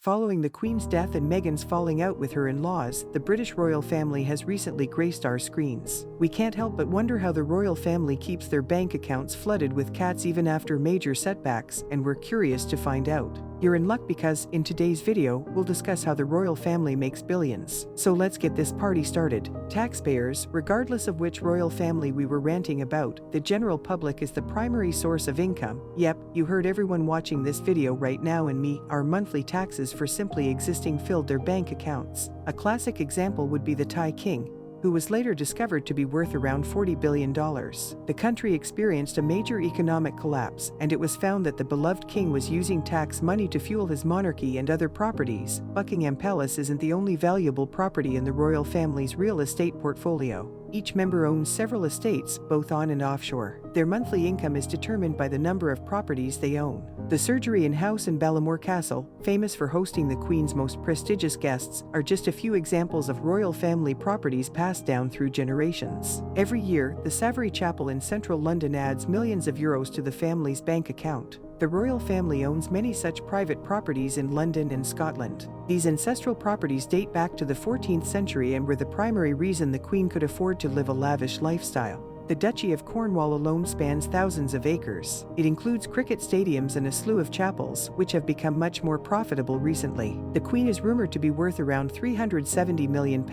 Following the Queen's death and Meghan's falling out with her in-laws, the British royal family has recently graced our screens. We can't help but wonder how the royal family keeps their bank accounts flooded with cats even after major setbacks, and we're curious to find out. You're in luck because, in today's video, we'll discuss how the royal family makes billions. So let's get this party started. Taxpayers, regardless of which royal family we were ranting about, the general public is the primary source of income. Yep, you heard everyone watching this video right now and me. Our monthly taxes for simply existing filled their bank accounts. A classic example would be the Thai king, who was later discovered to be worth around $40 billion. The country experienced a major economic collapse, and it was found that the beloved king was using tax money to fuel his monarchy and other properties. Buckingham Palace isn't the only valuable property in the royal family's real estate portfolio. Each member owns several estates, both on and offshore. Their monthly income is determined by the number of properties they own. The Surgery and House in Balmoral Castle, famous for hosting the Queen's most prestigious guests, are just a few examples of royal family properties passed down through generations. Every year, the Savory Chapel in central London adds millions of euros to the family's bank account. The royal family owns many such private properties in London and Scotland. These ancestral properties date back to the 14th century and were the primary reason the Queen could afford to live a lavish lifestyle. The Duchy of Cornwall alone spans thousands of acres. It includes cricket stadiums and a slew of chapels, which have become much more profitable recently. The Queen is rumored to be worth around £370 million,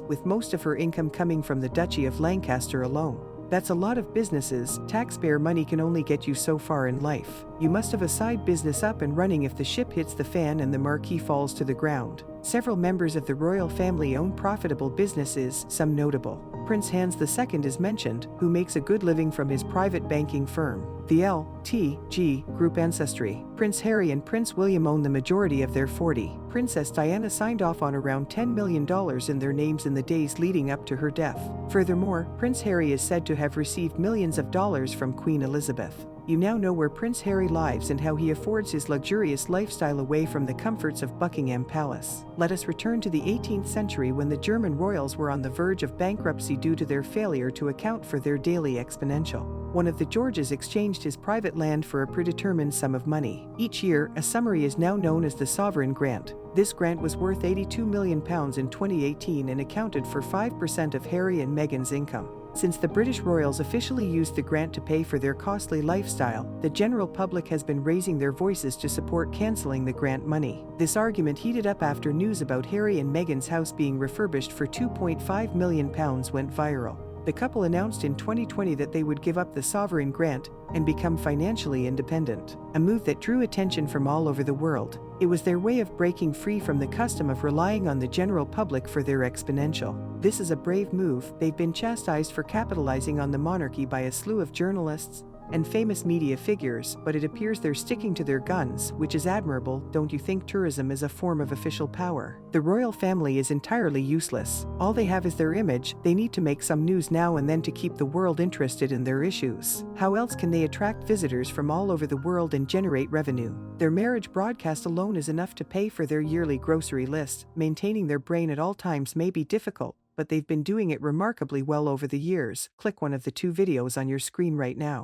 with most of her income coming from the Duchy of Lancaster alone. That's a lot of businesses. Taxpayer money can only get you so far in life. You must have a side business up and running if the ship hits the fan and the marquee falls to the ground. Several members of the royal family own profitable businesses, some notable. Prince Hans II is mentioned, who makes a good living from his private banking firm, the L.T.G. Group Ancestry. Prince Harry and Prince William own the majority of their 40. Princess Diana signed off on around $10 million in their names in the days leading up to her death. Furthermore, Prince Harry is said to have received millions of dollars from Queen Elizabeth. You now know where Prince Harry lives and how he affords his luxurious lifestyle away from the comforts of Buckingham Palace. Let us return to the 18th century when the German royals were on the verge of bankruptcy due to their failure to account for their daily exponential. One of the Georges exchanged his private land for a predetermined sum of money. Each year, a summary is now known as the sovereign grant. This grant was worth £82 million in 2018 and accounted for 5% of Harry and Meghan's income. Since the British royals officially used the grant to pay for their costly lifestyle, the general public has been raising their voices to support cancelling the grant money. This argument heated up after news about Harry and Meghan's house being refurbished for £2.5 million went viral. The couple announced in 2020 that they would give up the sovereign grant and become financially independent, a move that drew attention from all over the world. It was their way of breaking free from the custom of relying on the general public for their exponential. This is a brave move. They've been chastised for capitalizing on the monarchy by a slew of journalists and famous media figures, but it appears they're sticking to their guns, which is admirable. Don't you think tourism is a form of official power? The royal family is entirely useless. All they have is their image. They need to make some news now and then to keep the world interested in their issues. How else can they attract visitors from all over the world and generate revenue? Their marriage broadcast alone is enough to pay for their yearly grocery list. Maintaining their brain at all times may be difficult, but they've been doing it remarkably well over the years. Click one of the two videos on your screen right now.